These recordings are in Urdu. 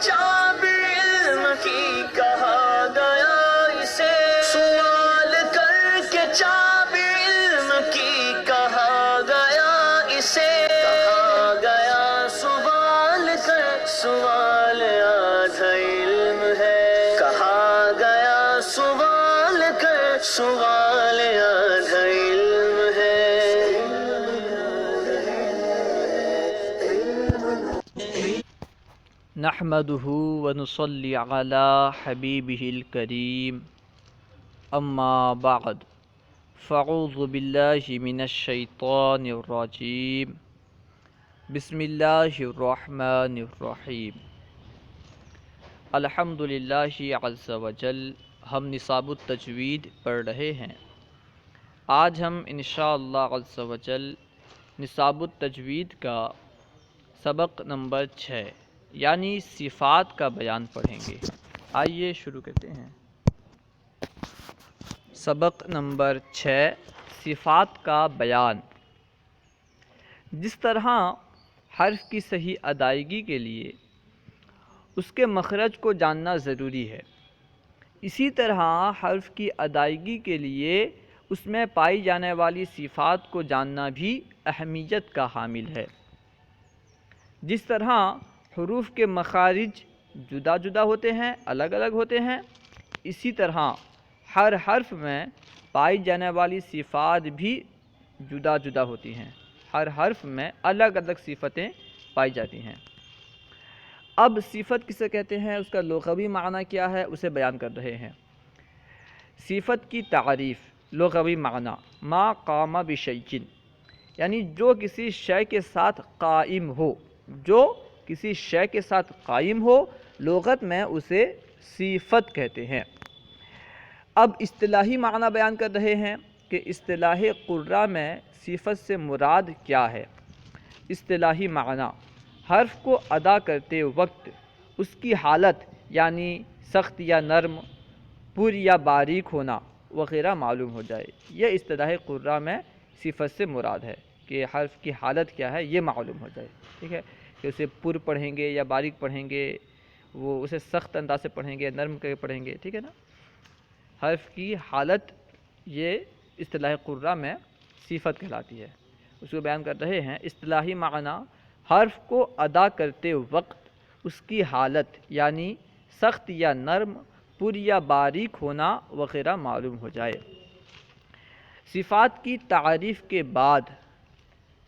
چابی علم کی کہا گیا اسے، سوال کر کے چابی علم کی کہا گیا اسے، کہا گیا سوال کر، سوال آدھا علم ہے، کہا گیا سوال کر، سوال آدھا علم ہے۔ نحمده ونصلي على حبيبه الكريم اما بعد فاعوذ بالله من الشيطان الرجيم بسم الله الرحمن الرحيم۔ الحمد للہ عز وجل، ہم نصاب التجوید پڑھ رہے ہیں۔ آج ہم انشاءاللہ عز وجل نصاب التجوید کا سبق نمبر 6 یعنی صفات کا بیان پڑھیں گے۔ آئیے شروع کرتے ہیں۔ سبق نمبر 6 صفات کا بیان۔ جس طرح حرف کی صحیح ادائیگی کے لیے اس کے مخرج کو جاننا ضروری ہے، اسی طرح حرف کی ادائیگی کے لیے اس میں پائی جانے والی صفات کو جاننا بھی اہمیت کا حامل ہے۔ جس طرح حروف کے مخارج جدا جدا ہوتے ہیں، الگ الگ ہوتے ہیں، اسی طرح ہر حرف میں پائی جانے والی صفات بھی جدا جدا ہوتی ہیں۔ ہر حرف میں الگ الگ صفتیں پائی جاتی ہیں۔ اب صفت کسے کہتے ہیں، اس کا لغوی معنی کیا ہے، اسے بیان کر رہے ہیں۔ صفت کی تعریف، لغوی معنی ما قام بشیء، یعنی جو کسی شے کے ساتھ قائم ہو، جو کسی شے کے ساتھ قائم ہو، لغت میں اسے صفت کہتے ہیں۔ اب اصطلاحی معنی بیان کر رہے ہیں کہ اصطلاح قراء میں صفت سے مراد کیا ہے۔ اصطلاحی معنی، حرف کو ادا کرتے وقت اس کی حالت یعنی سخت یا نرم، پر یا باریک ہونا وغیرہ معلوم ہو جائے، یہ اصطلاح قراء میں صفت سے مراد ہے کہ حرف کی حالت کیا ہے یہ معلوم ہو جائے، ٹھیک ہے، کہ اسے پر پڑھیں گے یا باریک پڑھیں گے، وہ اسے سخت انداز سے پڑھیں گے، نرم کر کے پڑھیں گے، ٹھیک ہے نا۔ حرف کی حالت یہ اصطلاح قراء میں صفت کہلاتی ہے، اس کو بیان کر رہے ہیں۔ اصطلاحی معنی، حرف کو ادا کرتے وقت اس کی حالت یعنی سخت یا نرم، پر یا باریک ہونا وغیرہ معلوم ہو جائے۔ صفات کی تعریف کے بعد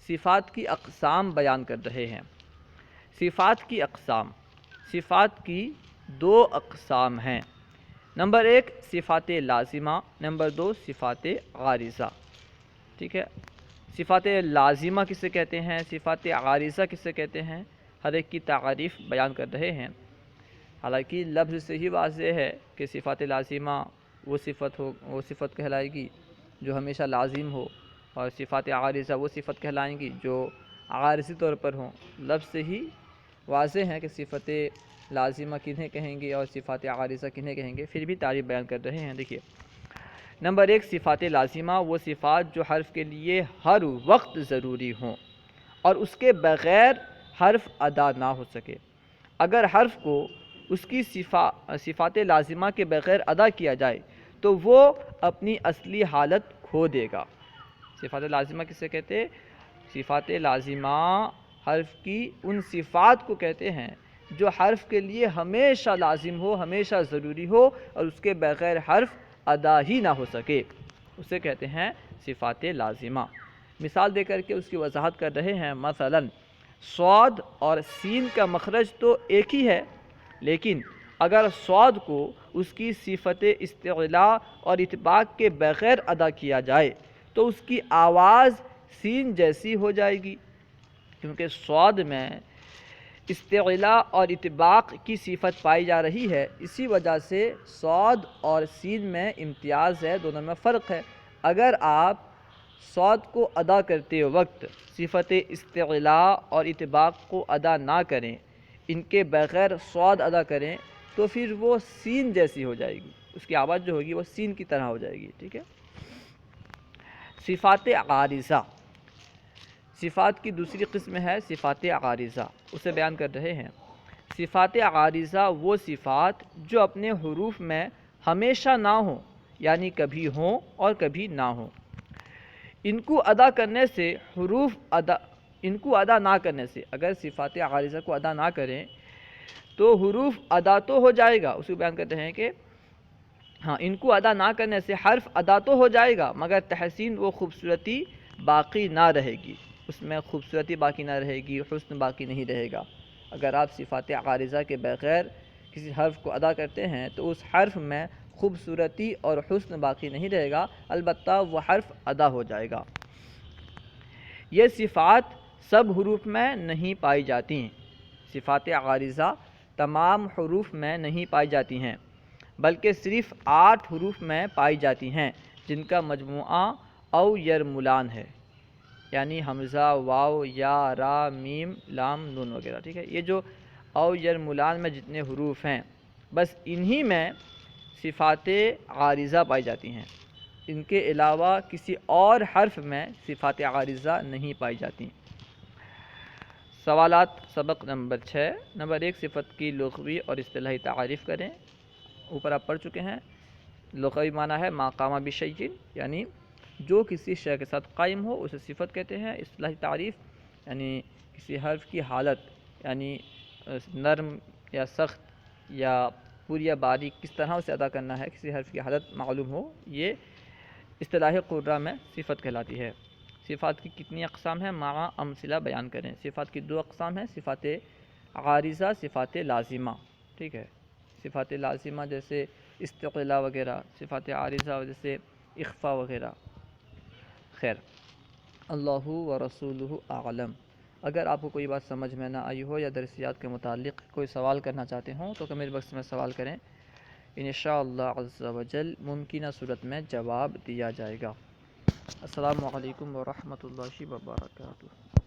صفات کی اقسام بیان کر رہے ہیں۔ صفات کی اقسام، صفات کی 2 اقسام ہیں۔ نمبر 1 صفات لازمہ، نمبر 2 صفات عارضہ، ٹھیک ہے۔ صفات لازمہ کسے کہتے ہیں، صفات عارضہ کسے کہتے ہیں، ہر ایک کی تعریف بیان کر رہے ہیں۔ حالانکہ لفظ سے ہی واضح ہے کہ صفات لازمہ وہ صفت کہلائے گی جو ہمیشہ لازم ہو، اور صفات عارضہ وہ صفت کہلائیں گی جو عارضی طور پر ہوں۔ لفظ سے ہی واضح ہے کہ صفت لازمہ کنہیں کہیں گے اور صفات عارضہ کنہیں کہیں گے، پھر بھی تعریف بیان کر رہے ہیں۔ دیکھیے نمبر 1 صفات لازمہ، وہ صفات جو حرف کے لیے ہر وقت ضروری ہوں اور اس کے بغیر حرف ادا نہ ہو سکے۔ اگر حرف کو اس کی صفات لازمہ کے بغیر ادا کیا جائے تو وہ اپنی اصلی حالت کھو دے گا۔ صفات لازمہ کسے کہتے ہیں، صفات لازمہ حرف کی ان صفات کو کہتے ہیں جو حرف کے لیے ہمیشہ لازم ہو، ہمیشہ ضروری ہو اور اس کے بغیر حرف ادا ہی نہ ہو سکے، اسے کہتے ہیں صفات لازمہ۔ مثال دے کر کے اس کی وضاحت کر رہے ہیں۔ مثلا صاد اور سین کا مخرج تو ایک ہی ہے، لیکن اگر صاد کو اس کی صفت استعلاء اور اطباق کے بغیر ادا کیا جائے تو اس کی آواز سین جیسی ہو جائے گی، کیونکہ صاد میں استعلاء اور اطباق کی صفت پائی جا رہی ہے، اسی وجہ سے صاد اور سین میں امتیاز ہے، دونوں میں فرق ہے۔ اگر آپ صاد کو ادا کرتے وقت صفت استعلاء اور اطباق کو ادا نہ کریں، ان کے بغیر صاد ادا کریں تو پھر وہ سین جیسی ہو جائے گی، اس کی آواز جو ہوگی وہ سین کی طرح ہو جائے گی، ٹھیک ہے۔ صفات عارضہ، صفات کی دوسری قسم ہے صفات عارضہ، اسے بیان کر رہے ہیں۔ صفات عارضہ وہ صفات جو اپنے حروف میں ہمیشہ نہ ہوں، یعنی کبھی ہوں اور کبھی نہ ہوں۔ ان کو ادا کرنے سے ان کو ادا نہ کرنے سے، اگر صفات عارضہ کو ادا نہ کریں تو حروف ادا تو ہو جائے گا، اس کو بیان کرتے ہیں کہ ہاں، ان کو ادا نہ کرنے سے حرف ادا تو ہو جائے گا مگر تحسین و خوبصورتی باقی نہ رہے گی، اس میں خوبصورتی باقی نہ رہے گی، حسن باقی نہیں رہے گا۔ اگر آپ صفات عارضہ کے بغیر کسی حرف کو ادا کرتے ہیں تو اس حرف میں خوبصورتی اور حسن باقی نہیں رہے گا، البتہ وہ حرف ادا ہو جائے گا۔ یہ صفات سب حروف میں نہیں پائی جاتی ہیں، صفات عارضہ تمام حروف میں نہیں پائی جاتی ہیں بلکہ صرف 8 حروف میں پائی جاتی ہیں، جن کا مجموعہ او یرملان ہے، یعنی حمزہ، واو، یا، را، میم، لام، نون وغیرہ، ٹھیک ہے۔ یہ جو او یرملان میں جتنے حروف ہیں بس انہی میں صفات عارضہ پائی جاتی ہیں، ان کے علاوہ کسی اور حرف میں صفات عارضہ نہیں پائی جاتی۔ سوالات سبق نمبر 6۔ نمبر 1، صفت کی لغوی اور اصطلاحی تعریف کریں۔ اوپر آپ پڑھ چکے ہیں۔ لغوی معنی ہے ما قام بشیء، یعنی جو کسی شے کے ساتھ قائم ہو اسے صفت کہتے ہیں۔ اصطلاحی تعریف یعنی کسی حرف کی حالت، یعنی نرم یا سخت یا پوری یا باریک کس طرح اسے ادا کرنا ہے، کسی حرف کی حالت معلوم ہو، یہ اصطلاح قرہ میں صفت کہلاتی ہے۔ صفات کی کتنی اقسام ہیں؟ مع امثلہ بیان کریں۔ صفات کی 2 اقسام ہیں، صفات عارضہ، صفات لازمہ، ٹھیک ہے۔ صفات لازمہ جیسے استقلا وغیرہ، صفات عارضہ جیسے اخفا وغیرہ۔ خیر، اللہ و رسولہ اعلم۔ اگر آپ کو کوئی بات سمجھ میں نہ آئی ہو یا درسیات کے متعلق کوئی سوال کرنا چاہتے ہوں تو کمنٹ باکس میں سوال کریں، انشاءاللہ عز و جل ممکنہ صورت میں جواب دیا جائے گا۔ السلام علیکم ورحمۃ اللہ وبرکاتہ۔